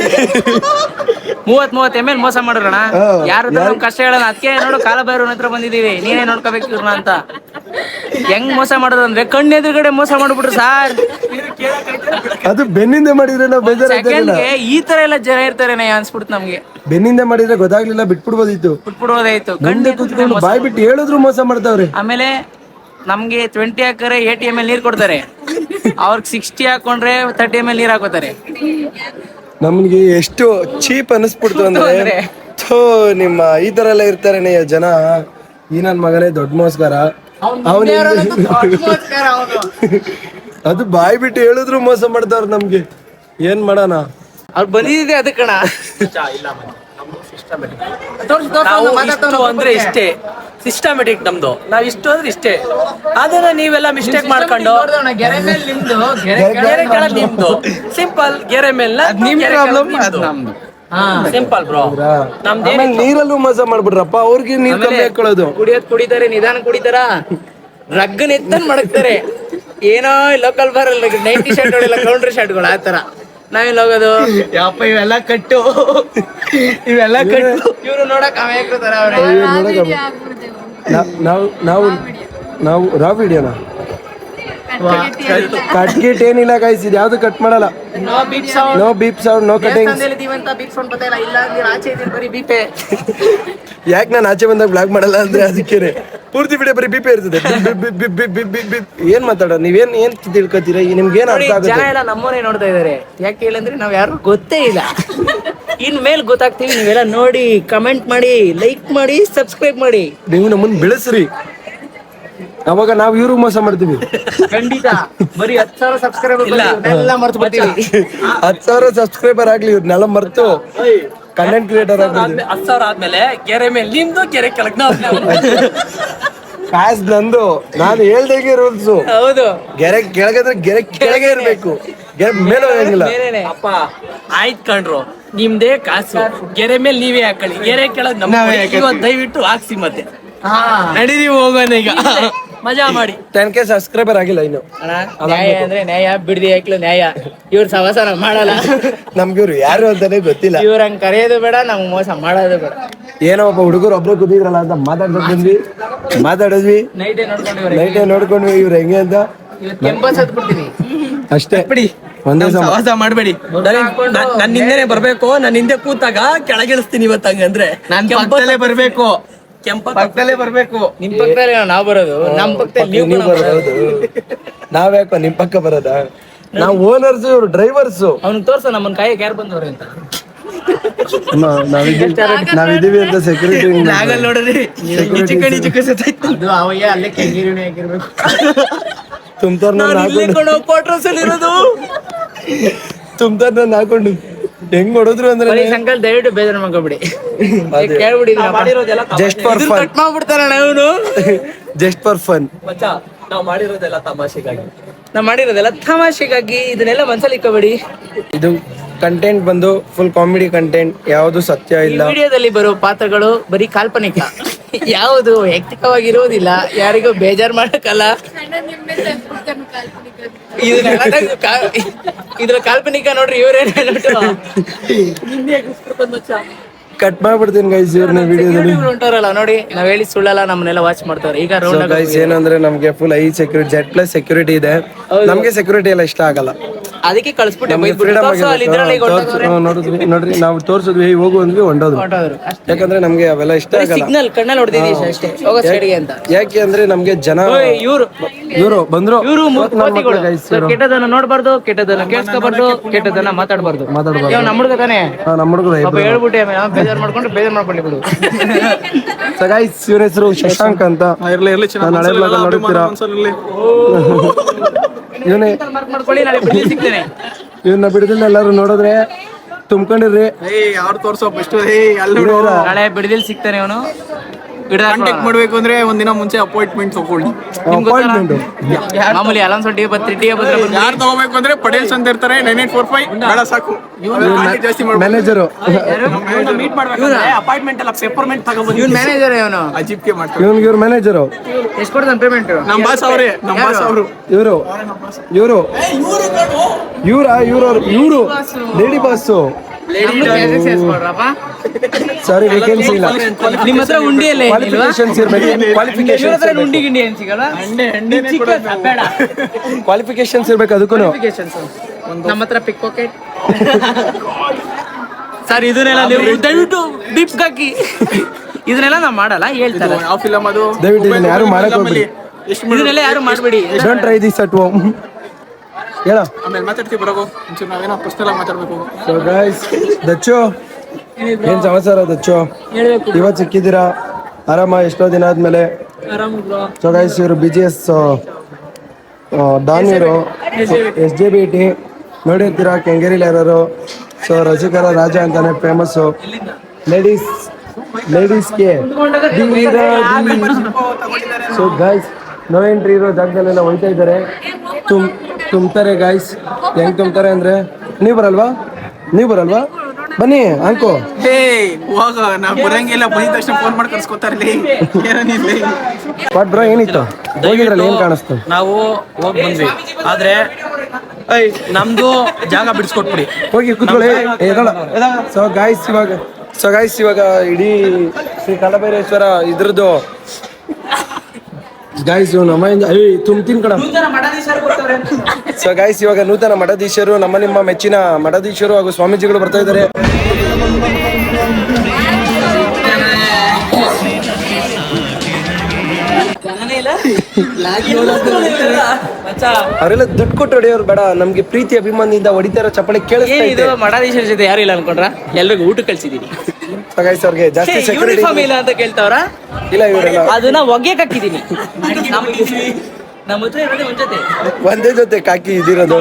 30 ml ಮೋಸ ಮಾಡೋಣ. ಯಾರು ನಮ್ ಕಷ್ಟ ಹೇಳೋಣ. ಅದಕ್ಕೆ ನೋಡು ಕಾಲಭೈರವನ ಹತ್ರ ಬಂದಿದೀವಿ, ನೀನೇ ನೋಡ್ಕೋಬೇಕು ಇವ್ರನ್ನ ಅಂತ. ಹೆಂಗ್ ಮೋಸ ಮಾಡೋದು ಅಂದ್ರೆ ಕಣ್ಣು ಎದುರುಗಡೆ ಮೋಸ ಮಾಡ್ಬಿಟ್ರು ಸಾರ್. ಅದು ಬೆನ್ನಿಂದ ಮಾಡಿದ್ರೆ ನಾವು ಸೆಕೆಂಡ್ಗೆ ಈ ತರ ಎಲ್ಲ ಜನ ಇರ್ತಾರೆ ಅನ್ಸ್ಬಿಡ್ತು ನಮ್ಗೆ. ಬೆನ್ನಿಂದ ಮಾಡಿದ್ರೆ ಗೊತ್ತಾಗ್ಲಿಲ್ಲ, ಬಿಟ್ಬಿಡ್ಬೋದಿತ್ತು. ಬಿಟ್ಬಿಡೋದಾಯ್ತು. ಗಂಡೆ ಕೂತ್ಕೊಂಡು ಬಾಯ್ ಬಿಟ್ಟು ಹೇಳಿದ್ರು ಮೋಸ ಮಾಡ್ತಾವ್ರೆ. ಆಮೇಲೆ ನಮ್ಗೆ 20 ಹಾಕರೆ 80 ml ನೀರ್ ಕೊಡ್ತಾರೆ. ಅವ್ರಿಗೆ 60 ಹಾಕೊಂಡ್ರೆ 30 ml ನೀರ್ ಹಾಕೋತಾರೆ. ನಮ್ಗೆ ಎಷ್ಟು ಚೀಪ್ ಅನಿಸ್ಬಿಡ್ತು ಅಂದ್ರೆ ಥೋ ನಿಮ್ಮ ಈ ತರ ಎಲ್ಲ ಇರ್ತಾರೆ ಜನ. ಈ ನನ್ ಮಗನೇ ದೊಡ್ಡ ಮೋಸ್ಕರ. ಅದು ಬಾಯ್ ಬಿಟ್ಟು ಹೇಳಿದ್ರು ಮೋಸ ಮಾಡ್ತಾವ್ರ ನಮ್ಗೆ. ಏನ್ ಮಾಡೋಣ. ಅವ್ರು ಬಂದಿದೆ ಅದಕ್ಕಣ. ಅಂದ್ರೆ ಇಷ್ಟೇ ಸಿಸ್ಟಮೆಟಿಕ್ ನಮ್ದು. ನಾವ್ ಇಷ್ಟು ಅಂದ್ರೆ ಇಷ್ಟೇ. ಅದನ್ನ ನೀವೆಲ್ಲ ಮಿಸ್ಟೇಕ್ ಮಾಡ್ಕೊಂಡು ಗೆರೆ ಕೆಳಗ್ ನಿಮ್ದು ಸಿಂಪಲ್, ಗೆರೆ ಮೇಲೆ ಸಿಂಪಲ್ ಬ್ರೋ. ಆಮೇಲೆ ನೀರಲ್ಲೂ ಮೋಸ ಮಾಡ್ಬಿಡ್ರಪ್ಪ. ಅವ್ರಿಗೆ ನೀರ್ ಕಮ್ಮಿ ಹಾಕೊಳ್ಳೋದು. ಕುಡಿತಾರೆ, ನಿಧಾನ ಕುಡಿತಾರ, ರಗ್ಗನ್ ಎತ್ತನ್ ಮಡಗ್ತಾರೆ. ಏನೋ ಲೋಕಲ್ ಬರಲ್ಲ 90 ಶರ್ಟ್ ಹೊಡಿಲ್ಲ, ಕೌಂಟ್ರಿ ಶರ್ಟ್ಗಳು ಆತರ. ನಾವೆಲ್ಲ ಹೋಗೋದು ಯಪ್ಪ ಇವೆಲ್ಲ ಕಟ್ಟು ಇವ್ರು ನೋಡಕ್ ಅಮೇಕ್ತಾರ. ನಾವು ರಾ ವಿಡಿಯೋನ ಕಟ್ ಗಿಟ್ ಏನಿಲ್ಲ ಗೈಸ್. ಇದು ಯಾವ್ದು ಕಟ್ ಮಾಡಲ್ಲ. No beep sound, no cutting. ಯಾಕೆ ನಾನು ಆಚೆ ಬಂದಾಗ ಬ್ಲಾಗ್ ಮಾಡಲ್ಲ ಅಂದ್ರೆ ಅದಕ್ಕೇನೆ. ಪೂರ್ತಿ ವಿಡಿಯೋ ಬರೀ ಬೀಪೇ ಇರ್ತದೆ. ಏನ್ ಮಾತಾಡೋ ನೀವೇನ್ ತಿಳ್ಕೊತೀರಾ? ನಿಮ್ಗೆ ಏನ್ ಅರ್ಥ ಆಗುತ್ತೆ? ಜನ ಎಲ್ಲ ನಮ್ಮನೆ ನೋಡ್ತಾ ಇದಾರೆ. ಯಾಕೆ ಹೇಳಂದ್ರೆ ನಾವ್ ಯಾರು ಗೊತ್ತೇ ಇಲ್ಲ. ಇನ್ ಮೇಲೆ ಗೊತ್ತಾಗ್ತೀವಿ. ನೀವೆಲ್ಲ ನೋಡಿ, ಕಮೆಂಟ್ ಮಾಡಿ, ಲೈಕ್ ಮಾಡಿ, ಸಬ್ಸ್ಕ್ರೈಬ್ ಮಾಡಿ. ನೀವು ನಮ್ಮನ್ನ ಬೆಳೆಸ್ರಿ, ಅವಾಗ ನಾವು ಇವ್ರು ಮೋಸ ಮಾಡ್ತೀವಿ. ಖಂಡಿತ. ಬರೀ 10,000 ಸಬ್ಸ್ಕ್ರೈಬರ್ ಎಲ್ಲ ಮರ್ತು ಬರ್ತೀವಿ. 10,000 ಸಬ್ಸ್ಕ್ರೈಬರ್ ಆಗ್ಲಿ, ಇವ್ರನ್ನೆಲ್ಲ ಮರ್ತು ಕಂಟೆಂಟ್ ಕ್ರಿಯೇಟರ್ 10,000 ಆದ್ಮೇಲೆ ಗೆರೆ ಮೇಲೆ ನಿಮ್ದು ಗೆರೆ ಕೆಳಗ್ ಕಾಸ್ ನಂದು, ನಾನು ಹೇಳ್ದಂಗೆ ರೂಲ್ಸ್. ಹೌದು, ಗೆರೆ ಕೆಳಗಂದ್ರೆ ಗೆರೆ ಕೆಳಗೆ ಇರ್ಬೇಕು, ಗೆರೆ ಮೇಲೆ ಹೋಗಂಗಿಲ್ಲ. ಬೇರೆನೆ. ಅಪ್ಪ ಆಯ್ತ್ ಕಣ್ರು, ನಿಮ್ದೇ ಕಾಸು, ಗೆರೆ ಮೇಲೆ ನೀವೇ ಹಾಕೊಳ್ಳಿ, ಗೆರೆ ಕೆಳಗ್ ನಾವೇ ಹಾಕಿ. ಇವತ್ತು ದಯವಿಟ್ಟು ಹಾಕ್ಸಿ ಮತ್ತೆ ಹಾ. ನಡೀರಿ ಹೋಗೋಣ ಈಗ ಮಜಾ ಮಾಡಿ. 10K ಸಬ್ಸ್ಕ್ರೈಬರ್ ಆಗಿಲ್ಲ ಇನ್ನು. ಅಣ್ಣ, ನ್ಯಾಯ ಅಂದ್ರೆ ನ್ಯಾಯ, ಬಿಡದಿ ಹಾಕ್ಲು ನ್ಯಾಯ. ಇವ್ರ ಸವಾಸ ನಾವ್ ಮಾಡಲ್ಲ. ನಮ್ಗೆ ಇವ್ರು ಯಾರು ಅಂತಾನೆ ಗೊತ್ತಿಲ್ಲ. ಇವ್ರ ಹಂಗ್ ಕರೆಯೋದು ಬೇಡ, ನಮ್ಗ್ ಮೋಸ ಮಾಡೋದು ಬೇಡ. ಏನೋ ಒಬ್ಬ ಹುಡುಗರು ಒಬ್ರು ಕೂತಿದ್ರಲ್ಲ ಅಂತ ಮಾತಾಡಿದ್ವಿ. ನೈಟೇ ನೋಡ್ಕೊಂಡ್ವಿ ಇವ್ರು ಹೆಂಗೆ ಅಂತ. ಕೆಂಪಸ್ ಹತ್ಬಿಡ್ತೀನಿ ಅಷ್ಟೇ, ಬಿಡಿ, ಒಂದೇ ಸಮ. ಸವಾಸ ಮಾಡ್ಬೇಡಿ. ನನ್ನ ಹಿಂದೆನೆ ಬರ್ಬೇಕು, ನನ್ನ ಹಿಂದೆ ಕೂತಾಗ ಕೆಳಗಿಳಿಸ್ತೀನಿ ಇವತ್ತು. ಹಂಗಂದ್ರೆ ನಾನ್ ಕೆಂಪಲ್ಲೇ ಪಕ್ಕದಲ್ಲೇ ಬರ್ಬೇಕು, ಪಕ್ಕದಲ್ಲೇ ಬರ್ಬೇಕು. ನಿಮ್ ಪಕ್ಕದಲ್ಲಿ ನಾವ್ ಬರೋದು, ನಮ್ ಪಕ್ಕದಲ್ಲಿ ನೀವು ನೀವು ಬರೋದು, ನಾವ್ಯಾಕೋ ನಿಮ್ ಪಕ್ಕ ಬರೋದ? ನಾವು ಓನರ್ಸ್, ಇವ್ರು ಡ್ರೈವರ್ಸ್. ಅವ್ನಿಗೆ ತೋರ್ಸ ನಮ್ಮನ್ ಕಾಯಕ್ ಯಾರು ಬಂದವ್ರೆ ಅಂತ. ನಾವಿದೀವಿ ಅಂತ ಸೆಕ್ಯೂರಿಟಿ ಆಗಲ್ಲ ನೋಡ್ರಿ, ಅದು ಅವಯ್ಯ ಅಲ್ಲೇ ಕೆಂಗೇರಿನೇ ಆಗಿರ್ಬೇಕು. ತುಮ್ತಾರ್ನ ಹಾಕೊಂಡು ಹೆಂಗ್ ಹೊಡೋದ್ರು ಅಂದ್ರೆ ಸಂಕಲ್ ದಯವಿಟ್ಟು ಬೇಜಾರು ಮಾಡ್ಕೊಬಿಡಿ, ಕೇಳ್ಬಿಡಿ. ಜಸ್ಟ್ ಫಾರ್ ಫನ್, ಕಟ್ ಮಾಡ್ಬಿಡ್ತಾರಣ್ಣ ಅವನು. Just for fun. ನಾವು ಮಾಡಿರೋದೆಲ್ಲ ತಮಾಷೆಗಾಗಿ, ಇದನ್ನೆಲ್ಲ ಮನ್ಸಲ್ಲಿ ಇಕ್ಕಬೇಡಿ. ಇದು ಕಂಟೆಂಟ್ ಬಂದು ಫುಲ್ ಕಾಮಿಡಿ ಕಂಟೆಂಟ್, ಯಾವುದು ಸತ್ಯ ಇಲ್ಲ. ವಿಡಿಯೋದಲ್ಲಿ ಬರೋ ಪಾತ್ರಗಳು ಬರೀ ಕಾಲ್ಪನಿಕ, ಯಾವುದು ವೈಯಕ್ತಿಕವಾಗಿರುವುದಿಲ್ಲ, ಯಾರಿಗೂ ಬೇಜಾರ್ ಮಾಡಕ್ಕಲ್ಲ. ಇದ್ರ ಕಾಲ್ಪನಿಕ ನೋಡ್ರಿ, ಇವ್ರೇನು ಕಟ್ ಮಾಡ್ಬಿಡ್ತೀನಿ ಗೈಸ್ ಇವ್ರನ್ನ ವಿಡಿಯೋದಲ್ಲಿ. ಹೊಂಟಾರಲ್ಲ ನೋಡಿ, ನಾವ್ ಹೇಳಿ ಸುಳ್ಳಲ್ಲ, ನಮ್ಮನ್ನೆಲ್ಲ ವಾಚ್ ಮಾಡ್ತಾರೆ. ಈಗ ರೌಂಡ್ ಗೈಸ್ ಏನಂದ್ರೆ ನಮ್ಗೆ full I security, Z plus security ಇದೆ. ನಮ್ಗೆ ಸೆಕ್ಯೂರಿಟಿ ಎಲ್ಲ ಇಷ್ಟ ಆಗಲ್ಲ, ಅದಕ್ಕೆ ಕಳಿಸ್ಬಿಟ್ಟೆ. ನೋಡ್ರಿ ನಾವು ತೋರ್ಸಿದ್ವಿ, ಹೋಗು ಅಂದ್ವಿ, ಹೊಂಡೋದು. ಯಾಕಂದ್ರೆ ನಮ್ಗೆ ಅವೆಲ್ಲ ಇಷ್ಟ ಆಗಲ್ಲ. ಸಿಗ್ನಲ್ ಕಣ್ಣಲ್ಲಿ ಹೊಡೆದಿದ್ದೀವಿ ಅಷ್ಟೇ, ಹೋಗೋ ಸೈಡ್ಗೆ ಅಂತ. ಯಾಕೆ ಅಂದ್ರೆ ನಮ್ಗೆ ಜನ ಇವರು ಬಂದ್ರು, ಕೆಟ್ಟದನ್ನ ನೋಡ್ಬಾರ್ದು, ಕೆಟ್ಟದನ್ನ ಕೇಳಿಸ್ಕೋಬಾರ್ದು, ಕೆಟ್ಟದನ್ನ ಮಾತಾಡ್ಬಾರ್ದು. ನಮ್ಮ ಹುಡುಗ ತಾನೆ, ನಮ್ಮ ಹುಡುಗರು ಹೇಳ್ಬಿಟ್ಟೆ, ಬೇಜಾರ್ ಮಾಡ್ಕೊಂಡು ಬೇಜಾರ್ ಮಾಡ್ಕೊಳ್ಳಿ ಬಿಡು. ಸೊ ಗೈಸ್ ಇವ್ರ ಹೆಸರು ಶಶಾಂಕ್ ಅಂತ. ನಾನು ಹಳೆ ಬ್ಲಾಗ್ ನೋಡಿರ್ತೀರಾ. ಇವನೇ ಮಾಡ್ಕೊಳ್ಳಿ, ನಾಳೆ ಬಿಡ್ಲಿ ಸಿಗ್ತೇನೆ. ಇವನ್ನ ಬಿಡದಿಲ್ಲ, ಎಲ್ಲರೂ ನೋಡಿದ್ರೆ ತುಂಬ್ಕೊಂಡಿರ್ರಿ. ನಾಳೆ ಬಿಡದಿಲ್ ಸಿಗ್ತಾನೆ ಅವನು. ಕಾಂಟ್ಯಾಕ್ಟ್ ಮಾಡ್ಬೇಕು ಅಂದ್ರೆ ಒಂದಿನ ಮುಂಚೆ ಅಪಾಯಿಂಟ್ಮೆಂಟ್ ತಗೊಳ್ಳಿ. ಅಪಾಯಿಂಟ್ಮೆಂಟ್ ಮಾಮೂಲಿ ಅಲಾನ್ಸ್ ಟಿ ಬಂದ್ರೆ ಯಾರು ತಗೋಬೇಕು ಅಂದ್ರೆ ಪಟೇಲ್ಸ್ ಅಂತ ಇರ್ತಾರೆ, 9845 ಬೇಡ ಸಾಕು. ಜಾಸ್ತಿ ಮ್ಯಾನೇಜರು ಮೀಟ್ ಮಾಡ್ಬೇಕು, ಅಪಾಯಿಂಟ್ಮೆಂಟ್ ಎಲ್ಲ ಪೇಪರ್ಮೆಂಟ್ ತಗೊಂಡ್ಬಂದು ಇವ್ನ ಮ್ಯಾನೇಜರ್ ಅವನು. ಅಜೀಬ್ಗೆ ಮಾಡ್ತಾರೆ. ಇವ್ರ ಮ್ಯಾನೇಜರು. ಎಷ್ಟು ಕೊಡ್ತಾನೆ ಪೇಮೆಂಟ್? ನಮ್ಮ ಬಾಸ್ ಅವರೇ, ನಮ್ಮ ಬಾಸ್ ಅವರು. ಇವರು ಲೇಡಿ ಬಾಸು. ಸಾರಿ, ವೇಕೆನ್ಸಿ ಇಲ್ಲ. ನಿಮ್ಮ ಹತ್ರ ಉಂಡಿಯಲ್ಲೇ ಕ್ವಾಲಿಫಿಕೇಶನ್ಸ್ ಇರ್ಬೇಕು. ಉಂಡಿ ಗಿಂಡಿ ಏನ್ ಸಿಗಲ್ಲ. ಕ್ವಾಲಿಫಿಕೇಶನ್ಸ್ ಇರ್ಬೇಕು ಅದಕ್ಕೂ. ನಮ್ಮ ಹತ್ರ ಪಿಕ್ ಪಾಕೆಟ್. ಸರ್ ಇದನ್ನೆಲ್ಲ ನೀವು ದಯವಿಟ್ಟು ಬಿಪ್ ಹಾಕಿ. ಇದನ್ನೆಲ್ಲ ನಾವು ಮಾಡಲ್ಲ, ಹೇಳ್ತಾರೆ. ಯಾವ ಫಿಲಮ್ ಅದು? ದಯವಿಟ್ಟು ಇದನ್ನ ಯಾರು ಮಾಡಕ್ ಹೋಗ್ಬೇಡಿ. ಇದನ್ನೆಲ್ಲ ಯಾರು ಮಾಡಬೇಡಿ. Don't try this at home. ಹೇಳ, ಆಮೇಲೆ ಮಾತಾಡ್ತೀವಿ ಬರೋಗು. ಒಂಚೂರು ನಾವೇನೋ ಪರ್ಸನಲ್ ಆಗಿ ಮಾತಾಡ್ಬೇಕು. ಸೊ ಗೈಸ್, ದಚ್ಚು ಏನ್ ಸಮಾಚಾರ? ದಚ್ಚು ಇವತ್ತು ಸಿಕ್ಕಿದ್ದೀರಾ ಆರಾಮ, ಎಷ್ಟೋ ದಿನ ಆದ್ಮೇಲೆ. ಸೊ ಗೈಸ್ ಇವರು BGS ಡಾನ್, ಇವರು SJBT ನೋಡಿರ್ತೀರಾ, ಕೆಂಗೇರಿಲಿ ಯಾರು. ಸೊ ರಸಿಕರ ರಾಜ ಅಂತಾನೆ ಫೇಮಸ್ಸು. ಲೇಡೀಸ್ಗೆ. ಸೊ ಗೈಸ್ ನೋ ಎಂಟ್ರಿ ಇರೋ ಜಾಗದಲ್ಲೆಲ್ಲ ಹೋಯ್ತಾ ಇದ್ದಾರೆ. ತುಂಬ್ತಾರೆ ಗೈಸ್. ಹೆಂಗ್ ತುಂಬ್ತಾರೆ ಅಂದ್ರೆ, ನೀವು ಬರಲ್ವಾ ಬನ್ನಿ ಅಂಕೋ. ಹೋಗ, ನಾವು ಬರಂಗಿಲ್ಲ, ಬಂದ ತಕ್ಷಣ ಫೋನ್ ಮಾಡಿ ಕರ್ಸ್ಕೊತಾರ. ಬಟ್ ಬ್ರೋ ಏನಿತ್ತು ಹೋಗಿದ್ರಲ್ಲ, ಏನ್ ಕಾಣಿಸ್ತು? ನಾವು ಹೋಗಿ ಬಂದ್ವಿ, ಆದ್ರೆ ನಮ್ದು ಜಾಗ ಬಿಡಿಸ್ಕೊಟ್ಬಿಡಿ. ಹೋಗಿ ಕೂತ್ಕೊಳ್ಳಿ. ಸೊ ಗೈಸ್ ಇವಾಗ ಇಡೀ ಶ್ರೀ ಕಾಲಭೈರೇಶ್ವರ ಇದ್ರದ್ದು ಗೈಸ್ ನಮ್ಮ ತುಂಬ್ತೀನಿ ಕಡ. ಸೊ ಗೈಸ್ ಇವಾಗ ನೂತನ ಮಠಾಧೀಶರು, ನಿಮ್ಮ ಮೆಚ್ಚಿನ ಮಠಾಧೀಶರು ಹಾಗೂ ಸ್ವಾಮೀಜಿಗಳು ಬರ್ತಾ ಇದ್ದಾರೆ. ಅವರೆಲ್ಲ ದುಡ್ಡು ಕೊಟ್ಟು ಹೊಡೆಯೋರು ಬೇಡ, ನಮ್ಗೆ ಪ್ರೀತಿ ಅಭಿಮಾನಿಯಿಂದ ಹೊಡಿತಾರ ಚಪ್ಪಳೆ ಕೇಳಿಸ್ತಾ ಇದೆ. ಮಠಾಧೀಶರ ಜೊತೆ ಯಾರು ಇಲ್ಲ ಅನ್ಕೊಂಡ್ರ, ಎಲ್ರಿಗೂ ಊಟ ಕಳ್ಸಿದೀನಿ. ಗೈಸ್ ಅವ್ರಿಗೆ ಜಾಸ್ತಿ ಸೆಕ್ಯೂರಿಟಿ ಇಲ್ಲ ಅಂತ ಕೇಳ್ತಾವ್ರ. ಇಲ್ಲ, ಇವರೆಲ್ಲ ಅದನ್ನ ಒಗೆಯಕ್ ಹಾಕಿದೀನಿ. ನಮ್ಮ ಹತ್ರ ಇರೋದೇ ಒಂದ್ ಜೊತೆ, ಒಂದೇ ಜೊತೆ ಕಾಕಿ ಇದಿರೋದು.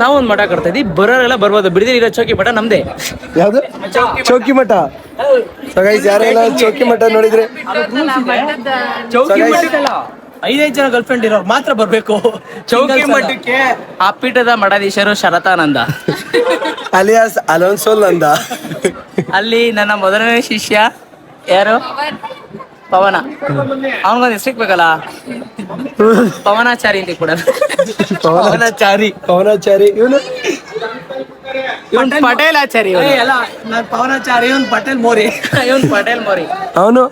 ನಾವೊಂದು ಮಠ ಕಟ್ತಾ ಇದೀವಿ, ಬರೋರೆಲ್ಲ ಬರ್ಬೋದು. ಬಿಡದಿರಿ ಇರೋ ಚೌಕಿ ಮಠ ನಮ್ದೇ. ಯಾವ್ದು ಚೌಕಿ ಮಠ? ಸೊ ಗೈಸ್ ಯಾರೆಲ್ಲ ಚೌಕಿ ಮಠ ನೋಡಿದ್ರೆ, ಚೌಕಿ ಮಠ 5 ಜನ ಗರ್ಲ್ ಫ್ರೆಂಡ್ ಇರೋರು ಮಾತ್ರ ಬರ್ಬೇಕು ಚೌಕಿ ಮಠಕ್ಕೆ ಆ ಪೀಠದ ಮಠಾಧೀಶರು ಶರತಾನಂದ ಅಲಿಯಾಸ್ ಅಲೋನ್ಸೋಲ್ ನಂದ. ಅಲ್ಲಿ ನನ್ನ ಮೊದಲನೇ ಶಿಷ್ಯ ಯಾರು? ಪವನ. ಅವನಿಗೊಂದು ಹೆಸರು ಬೇಕಲ್ಲ, ಪವನಾಚಾರಿ ಅಂತ ಕೂಡ. ಪವನಾಚಾರಿ ಇವನು ಪಟೇಲ್ ಆಚಾರಿ. ಎಲ್ಲ ನಾನ್ ಪವನಾಚಾರಿ, ಇವ್ನು ಪಟೇಲ್ ಮೋರಿ. ಇವನ್ ಪಟೇಲ್ ಮೋರಿ. ಅವನು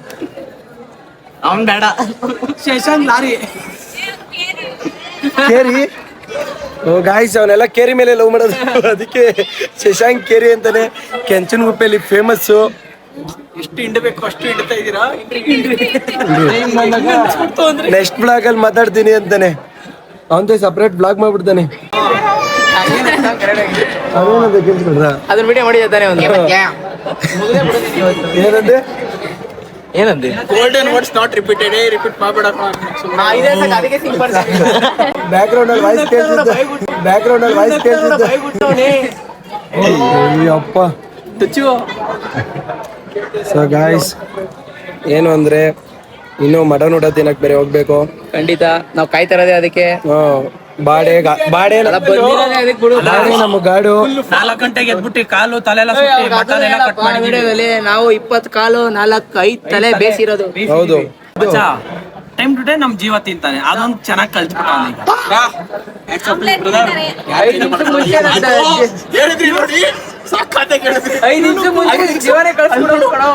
ಅವ್ನ್ ಬೇಡ. ಶಶಾಂಕ್ ಲಾರಿ. ಕೇರಿ. ಓ ಗಾಯ್ಸ್, ಅವನೆಲ್ಲ ಕೇರಿ ಮೇಲೆ ಲವ್ ಮಾಡೋದು, ಅದಕ್ಕೆ ಶಶಾಂಕ್ ಕೇರಿ ಅಂತಾನೆ. ಕೆಂಚನಗುಪ್ಪೆಯಲ್ಲಿ ಫೇಮಸ್ಸು. ಎಷ್ಟು ಹಿಂಡಬೇಕು ಅಷ್ಟು ಹಿಂಡ್ತಾ ಇದೀರಾ. ನೆಕ್ಸ್ಟ್ ಬ್ಲಾಗ್ ಅಲ್ಲಿ ಮಾತಾಡ್ತೀನಿ ಅಂತಾನೆ. ಅವಂತೆ ಸಪ್ರೇಟ್ ಬ್ಲಾಗ್ ಮಾಡ್ಬಿಡ್ತಾನೆ. ಅದೇನಂತ ಕೇಳ್ಕೊಂಡ್ರ? ಅದನ್ನ ವಿಡಿಯೋ ಮಾಡಿ ತಾನೆ ಒಂದು. ಏನಂದೆ? ಏನಂದೆ? Golden words not repeated. Repeat ಮಾಡ್ಬೇಡ. ಬ್ಯಾಕ್ ಗ್ರೌಂಡ್ ಅಲ್ಲಿ ವಾಯ್ಸ್ ಕೇಳ್ತಿದ್ದೆ. ಬ್ಯಾಕ್ ಗ್ರೌಂಡ್ ಅಲ್ಲಿ ವಾಯ್ಸ್ ಕೇಳ್ತಿದ್ದೆ. ಅಪ್ಪ. ಸೊ ಗಾಯ್ಸ್, ಏನು ಅಂದ್ರೆ ಇನ್ನು ಮಟನ್ ಊಟ ತಿನ್ನಕ್ ಬೇರೆ ಹೋಗ್ಬೇಕು. ಖಂಡಿತ ನಾವು ಕಾಯ್ತಾ ಇರೋದೇ ಅದಕ್ಕೆ. ಬಾಡೆ ನಮ್ಮ ಗಾಡು. 4 ಗಂಟೆಗೆ ಎದ್ಬಿಟ್ಟು ಕಾಲು ತಲೆ ಎಲ್ಲ ಸುತ್ತಿ ಮಟನ್ ಎಲ್ಲ ಕಟ್ ಮಾಡಿ ವಿಡಿಯೋದಲ್ಲಿ ನಾವು 20 ಕಾಲು 4-5 ತಲೆ ಬೇಸಿರೋದು. ಹೌದು. ಟೈಮ್ ಟು ಟೈಮ್ ನಮ್ ಜೀವ ತಿಂತಾನೆ. ಅದೊಂದು ಚೆನ್ನಾಗಿ ಕಲ್ತ್ಬಿಟ್ಟ. 5 ನಿಮಿಷ ಮುಂಚೆ ಜೀವನೇ ಕಳ್ಸ್ಬಿಡೋದು ಕಣೋ.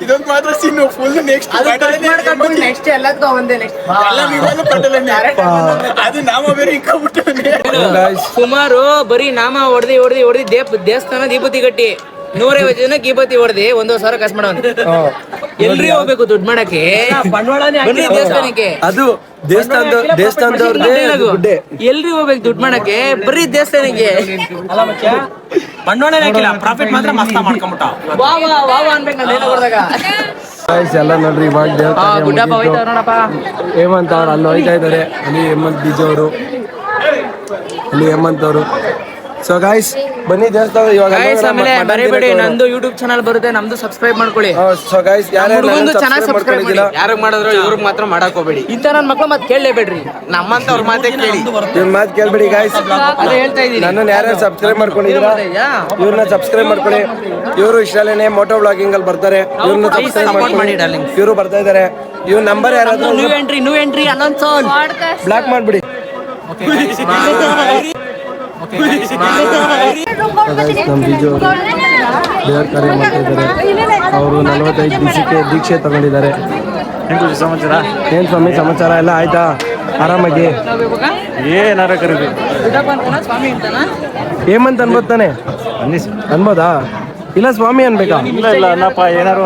ಇದೊಂದು ಮಾತ್ರ ಸಿನ್ನು ಫುಲ್ ನೆಕ್ಸ್ಟ್ ನೆಕ್ಸ್ಟ್ ಎಲ್ಲದಕ್ಕೂ ಒಂದೇ. ಅದು ನಾಮ ಬೇರೆ ಸುಮಾರು ಬರೀ ನಾಮ ಹೊಡೆದಿ ದೇವಸ್ಥಾನ ದೀಪತಿ ಗಟ್ಟಿ 150 ಜನಕ್ಕೆ ದೀಪತಿ ಹೊಡೆದಿ 1,000 ಕಾಸು ಮಾಡೋನು. ಎಲ್ರಿ ಹೋಗ್ಬೇಕು ದುಡ್ಡು ಮಾಡಕ್ಕೆ? ಬನ್ನಿ ದೇವಸ್ಥಾನಕ್ಕೆ. ಅದು ದೇವಸ್ಥಾನದವ್ರದ್ದೇ ಗುಡ್ಡೆ. ಎಲ್ರಿ ಹೋಗ್ಬೇಕು ದುಡ್ಡು ಮಾಡಕ್ಕೆ? ಬರೀ ದೇವಸ್ಥಾನಕ್ಕೆ. ಬಂಡವಾಳ ಹಾಕಿಲ್ಲ, ಪ್ರಾಫಿಟ್ ಮಾತ್ರ ಮಸ್ತ ಮಾಡ್ಕೊಂಬಿಟ್ಟ. ವಾ ಅನ್ಬೇಕು ನಾನು ಹೊಡೆದಾಗ. ಎಲ್ಲ ನೋಡ್ರಿ ಇವಾಗ ಗುಡ್ಡಪ್ಪ ಹೋಯ್ತಾವ ನೋಡಪ್ಪ. ಹೇಮಂತ್ ಅವ್ರು ಅಲ್ಲಿ ಹೋಯ್ತಾ ಇದಾರೆ. ಅಲ್ಲಿ ಹೇಮಂತ್ ಬೀಜ ಅವರು, ಅಲ್ಲಿ ಹೇಮಂತ್ ಅವರು. ಸೊ ಗಾಯ್ಸ್ ಬನ್ನಿ ದೇವಸ್ಥಾನ ಇವಾಗ. ಆಮೇಲೆ ಮರಿಬೇಡಿ, ನಂದು ಯೂಟ್ಯೂಬ್ ಚಾನಲ್ ಬರುತ್ತೆ, ನಮ್ದು ಸಬ್ಸ್ಕ್ರೈಬ್ ಮಾಡ್ಕೊಳ್ಳಿ. ಸೊ ಗಾಯ್ಸ್ ಯಾರು ಚಾನಲ್ ಸಬ್ಸ್ಕ್ರೈಬ್ ಮಾಡಿ. ಯಾರಿಗೆ ಮಾಡಿದ್ರು ಇವ್ರಿಗೆ ಮಾತ್ರ ಮಾಡಕ್ ಹೋಗ್ಬೇಡಿ. ಇಂತ ನನ್ನ ಮಕ್ಳು ಮಾತು ಕೇಳಲೇಬೇಡ್ರಿ. ನಮ್ಮಂತವ್ರ ಮಾತೇ ಕೇಳಿ. ಇವ್ರ ಮಾತು ಕೇಳ್ಬೇಡಿ ಗಾಯ್ಸ್. ಅದೇ ಹೇಳ್ತಾ ಇದೀನಿ. ನನ್ನನ್ನು ಯಾರ್ಯಾರು ಸಬ್ಸ್ಕ್ರೈಬ್ ಮಾಡ್ಕೊಂಡಿದ್ದೀರಾ ಇವ್ರನ್ನ ಸಬ್ಸ್ಕ್ರೈಬ್ ಮಾಡ್ಕೊಳ್ಳಿ. ಇವರು ಇಷ್ಟಲೇನೆ ಮೋಟೋ ಬ್ಲಾಗಿಂಗ್ ಅಲ್ಲಿ ಬರ್ತಾರೆ. ಇವ್ರನ್ನ ಸಬ್ಸ್ಕ್ರೈಬ್ ಮಾಡ್ಕೊಳ್ಳಿ. ಇವರು ಬರ್ತಾ ಇದಾರೆ. ಇವ್ರ ನಂಬರ್ ಯಾರಾದ್ರೂ ನ್ಯೂ ಎಂಟ್ರಿ ಅನೌನ್ಸ್ ಬ್ಲಾಕ್ ಮಾಡ್ಬಿಡಿ. ನಮ್ಮ ಬಿಜು ಅವರು ದೇವರ ಕಾರ್ಯ ಮಾಡ್ತಾ ಇದ್ದಾರೆ. ಅವರು 45 ದೀಕ್ಷೆ ತಗೊಂಡಿದ್ದಾರೆ. ಸಮಾಚಾರ ಏನ್ ಸ್ವಾಮಿ ಸಮಾಚಾರ ಎಲ್ಲ ಆಯ್ತಾ? ಆರಾಮಾಗಿ ಏನಾರ ಕರೀಬೇಕು. ಸ್ವಾಮಿ ಅಂತಾನ ಹೇಮಂತ್ ಅನ್ಬೋತಾನೆ ಅನ್ಬೋದಾ? ಇಲ್ಲ ಸ್ವಾಮಿ ಅನ್ಬೇಕಾ? ಇಲ್ಲ ಅನ್ನಪ್ಪ, ಏನಾರು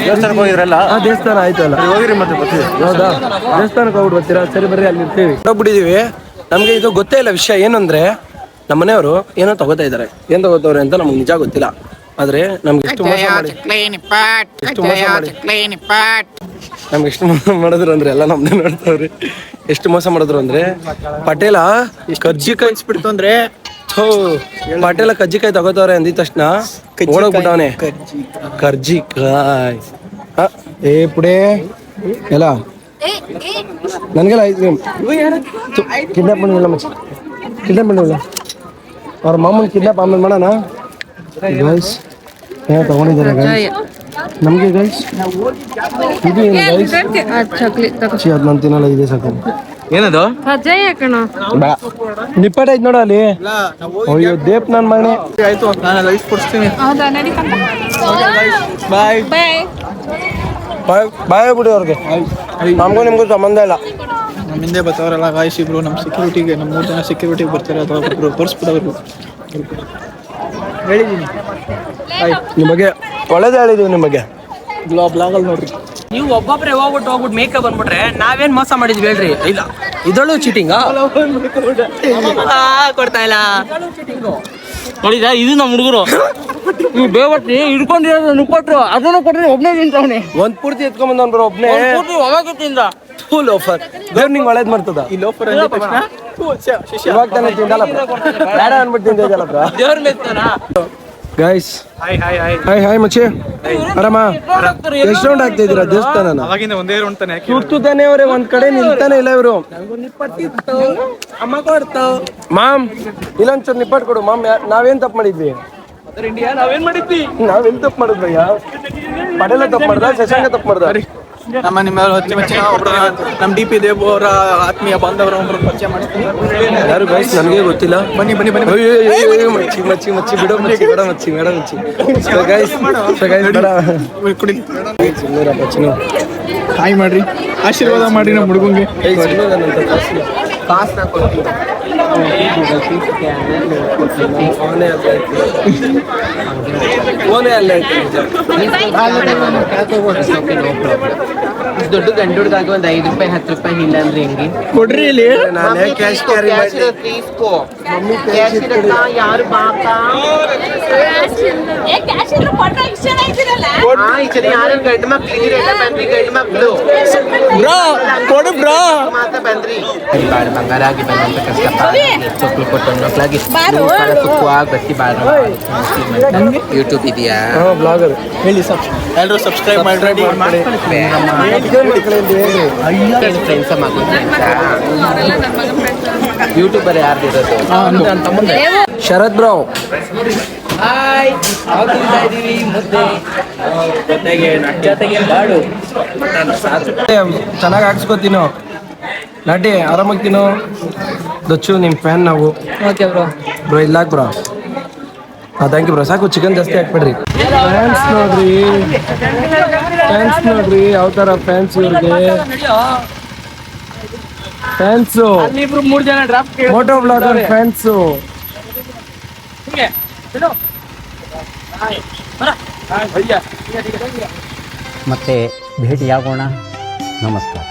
ದೇವಸ್ಥಾನಕ್ಕೆ ಹೋಗಿದ್ರಲ್ಲ? ದೇವಸ್ಥಾನ ಆಯ್ತಲ್ಲ, ಹೋಗಿರಿ ಮತ್ತೆ ಬರ್ತೀವಿ. ಹೌದಾ? ದೇವಸ್ಥಾನಕ್ಕೆ ಹೋಗ್ಬಿಟ್ಟು ಬರ್ತೀರಾ? ಸರಿ ಬರ್ರಿ, ಅಲ್ಲಿ ಇರ್ತೀವಿ. ಹೋಗ್ಬಿಟ್ಟಿದೀವಿ. ನಮ್ಗೆ ಇದು ಗೊತ್ತೇ ಇಲ್ಲ ವಿಷಯ. ಏನಂದ್ರೆ ನಮ್ಮ ಮನೆಯವರು ಏನೋ ತಗೋತಾ ಇದಾರೆ. ಏನ್ ತಗೋತವ್ರೆ ಅಂತ ನಮ್ಗೆ ನಿಜ ಗೊತ್ತಿಲ್ಲ. ಆದ್ರೆ ನಮ್ಗೆ ಎಷ್ಟು ಮೋಸ ಮಾಡಿದ್ರು ಅಂದ್ರೆ ಎಲ್ಲ ನಮ್ದೇ ನೋಡ್ತಾವ್ರಿ. ಎಷ್ಟು ಮೋಸ ಮಾಡಿದ್ರು ಅಂದ್ರೆ ಪಟೇಲ ಕಜ್ಜಿಕಾಯಿ ಬಿಡ್ತು ಅಂದ್ರೆ ಪಟೇಲ ಕಜ್ಜಿಕಾಯಿ ತಗೋತವ್ರೆ ಅಂದಿದ ತಕ್ಷಣ ಓಡೋಗ್ಬಿಟ್ಟವನೆ. ಕರ್ಜಿಕಾಯಿ ಏ ಪುಡೆ ಎಲ್ಲ ನನ್ಗೆಲ್ಲ ಐಸ್ ಕ್ರೀಮ್ ಕಿಡ್ನಾಪ್ ಮಾಡಿಲ್ಲ ಮಚ್ಚ, ಕಿಡ್ನಾಪ್ ಮಾಡಿಲ್ಲ. ಅವ್ರ ಮಾಮೂಲಿ ಕಿಡ್ನಾಪ್ ಆಮೇಲೆ ಮಾಡೋಣ. ಗೈಸ್ ಏನೋ ತಗೊಂಡಿದ್ದಾರೆ ಗೈಸ್ ನಮಗೆ. ಗೈಸ್ ಇದು ಏನು ಗೈಸ್? ಅದು ನಾನು ತಿನ್ನಲ್ಲ, ಇದೆ ಸಾಕು. ಏನದು? ನಿಪ್ಪಟ್ ಐತ್ ನೋಡ ಅಲ್ಲಿ. ಅಯ್ಯೋ ದೇಪ್ ನನ್ನ ಮಗನೇ. ಆಯ್ತು, ನಾನು ಲೈಫ್ ಕೊಡ್ತೀನಿ. ಬಾಯ್ ಬಾಯ್ ಬಿಡಿ ಅವ್ರಿಗೆ. ನಮಗೂ ನಿಮ್ಗೂ ಸಂಬಂಧ ಇಲ್ಲ. ನಮ್ಮ ಹಿಂದೆ ಬರ್ತಾವ್ರಲ್ಲ ಗಾಯ್ಸ್ ಇಬ್ರು, ನಮ್ಮ ಸೆಕ್ಯೂರಿಟಿಗೆ, ನಮ್ಮ 3 ಜನ ಸೆಕ್ಯೂರಿಟಿಗೆ ಬರ್ತಾರೆ. ಅಥವಾ ಒಬ್ರು ಬರ್ಸ್ಬಿಡೋರು ಹೇಳಿದ್ದೀನಿ. ನಿಮ್ಮ ಬಗ್ಗೆ ಒಳ್ಳೇದೇ ಹೇಳಿದೀವಿ. ನಿಮ್ಮ ಬಗ್ಗೆ ಬ್ಲಾಗಲ್ಲಿ ನೋಡ್ರಿ. ನೀವು ಒಬ್ಬೊಬ್ರೆ ಹೋಗ್ಬಿಟ್ಟು ಮೇಕಪ್ ಬಂದ್ಬಿಟ್ರೆ ನಾವೇನ್ ಮೋಸ ಮಾಡಿದ್ವಿ ಹೇಳ್ರಿ? ಇಲ್ಲ, ಇದಳು ಚೀಟಿಂಗ್ ಕೊಡ್ತಾ ಇಲ್ಲ ನೋಡಿದ. ಇದು ನಮ್ಮ ಹುಡುಗರು ನೀವು ಬೇವತ್ತಿ ಹಿಡ್ಕೊಂಡಿರೋದು ನಿಪ್ಪಟ್ರು ಅದನ್ನು ಕೊಟ್ಟರೆ ಒಬ್ಬನೇ ತಿಂತವನೆ ಒಂದ್ ಪೂರ್ತಿ ಎತ್ಕೊಂಡ್ ಬಂದವ್ ಒಬ್ನೇ ಅವಾಗ ತಿಂದ ಲೋಫರ್ ದೇವ್ರ ನಿಂಗೆ ಒಳ್ಳೇದ್ ಮಾಡ್ತದ ಈ ಲೋಫರ್ ಅಂದ ತಕ್ಷಣ ಇವಾಗ ತಾನೇ ತಿಂದಲ್ಲ ಬೇಡ ಅನ್ಬಿಟ್ಟು ತಿಂದಿದ್ದಲ್ಲ ಬ್ರೋ ದೇವ್ರ ಮೇಸ್ತಾನ guys hi hi hi hi hi ಮಚ್ಚಿ ಆರಾಮ ಎಷ್ಟು ರೌಂಡ್ ಆಗ್ತಾ ಇದೀರಾ ದೇವಸ್ಥಾನನ ಅವಾಗಿಂದ ಒಂದೇ ರೌಂಡ್ ತಾನೆ ಸುತ್ತುತ್ತಾನೆ ಅವ್ರೆ ಒಂದ್ ಕಡೆ ನಿಲ್ತಾನೆ ಇಲ್ಲ ಇವರು ಅಮ್ಮ ಕೊಡ್ತಾವ್ ಮಾಮ್ ಇಲ್ಲೊಂಚೂರು ನಿಪ್ಪಟ್ಟು ಕೊಡು ಮಾಮ್ ನಾವೇನ್ ತಪ್ಪು ಮಾಡಿದ್ವಿ ಇಂಡಿಯಾ ನಾವೇನ್ ಮಾಡಿದ್ವಿ ನಾವೇನ್ ತಪ್ಪು ಮಾಡಿದ್ವಯ್ಯ ಪಡೆಲ್ಲ ತಪ್ಪು ಮಾಡ್ದ ಶಶಾಂಕ ತಪ್ಪು ಮಾಡ್ದ ನಮ್ಮ ನಿಮ್ಮ ಹೊಚ್ಚ ಒಬ್ರು ನಮ್ಮ ಡಿ ಪಿ ದೇವ್ ಅವರ ಆತ್ಮೀಯ ಬಾಂಧವರ ಒಬ್ರು ಪರಿಚಯ ಮಾಡ್ತೀನಿ ಯಾರು ಗೈಸ್ ನನಗೆ ಗೊತ್ತಿಲ್ಲ ಬನ್ನಿ ಬನ್ನಿ ಬನ್ನಿ ಮಚ್ಚಿ ಮಚ್ಚಿ ಮಚ್ಚಿ ಬಿಡೋ ಮಚ್ಚಿ ಬೇಡ ಮಚ್ಚಿ ಬೇಡ ಮಚ್ಚಿ ಗೈಸ್ ಬೇಡ ಕುಡಿ ಚಿನ್ನೂರಪ್ಪ ಚಿನ್ನು ಹಾಯ್ ಮಾಡ್ರಿ ಆಶೀರ್ವಾದ ಮಾಡ್ರಿ ನಮ್ಮ ಹುಡುಗಂಗೆ ಕಾಸು ಕೊಡ್ತೀನಿ ಫೋನೇ ಅಲ್ಲ ಐತೆ ದೊಡ್ಡ ಗಂಡು ಹುಡುಗಾಗ ಒಂದ್ 5 ರೂಪಾಯಿ 10 ರೂಪಾಯಿ ಇಲ್ಲ ಅಂದ್ರೆ ಹೆಂಗೆ ಕೊಡ್ರಿ ಇಲ್ಲಿ ನಾನೇ ಕ್ಯಾಶ್ ಕ್ಯಾರಿ ಮಾಡಿ తీసుకో ಮಮ್ಮಿ ಕ್ಯಾಶ್ ಯಾರು ಬಾಪಾ ಇಚನೆ ಯಾರು ಗಂಡು ಮಕ್ಳು ಇದೀರಲ್ಲ ಬಂದ್ರಿ ಗಂಡು ಮಕ್ಳು ಬ್ರೋ ಕೊಡು ಬ್ರೋ ಮಾತ್ರ ಬಂದ್ರಿ ಬಾಳ ಬಂಗಾರಾಗಿ ಬಂದಂತ ಕಷ್ಟ ಚೊಕ್ಲು ಕೊಟ್ಟು ಮಕ್ಕಳಾಗಿ ಸುಖವಾಗಿ ಬತ್ತಿ ಬಾಳ ಯೂಟ್ಯೂಬ್ ಇದೆಯಾ ಬ್ಲಾಗರ್ ಹೇಳಿ ಎಲ್ಲರೂ ಸಬ್ಸ್ಕ್ರೈಬ್ ಮಾಡ್ರಿ ಫ್ರೆಂಡ್ಸ್ ಯೂಟ್ಯೂಬರ್ ಯಾರ್ದು ಇರೋದು ಶರತ್ ಬ್ರೋ ಹಾಯ್ ಆಗ್ತಾ ಇದೀವಿ ಮುದ್ದೆ ಜೊತೆಗೆ ಬಾಡು ಚೆನ್ನಾಗಿ ಹಾಕ್ಸ್ಕೊತೀನೋ ನಾಟಿ ಆರಾಮಾಗಿ ತಿನ್ನೋ ದಚ್ಚು ನಿಮ್ಮ ಫ್ಯಾನ್ ನಾವು ಓಕೆ ಬ್ರೋ ಬ್ರೋ ಇಲ್ಲಾಕ್ ಬ್ರೋ ಥ್ಯಾಂಕ್ ಯು ಬ್ರೋ ಸಾಕು ಚಿಕನ್ ಜಾಸ್ತಿ ಹಾಕ್ಬೇಡ್ರಿ ಫ್ಯಾನ್ಸ್ ನೋಡ್ರಿ ಯಾವ ಥರ ಫ್ಯಾನ್ಸ್ ಇವ್ರಿಗೆ ಫ್ಯಾನ್ಸು ಇಬ್ರು 3 ಜನ ಡ್ರಾಫ್ಟ್ ಫೋಟೋ ಬ್ಲಾಗರ್ ಫ್ಯಾನ್ಸು ಮತ್ತೆ ಭೇಟಿಯಾಗೋಣ ನಮಸ್ಕಾರ.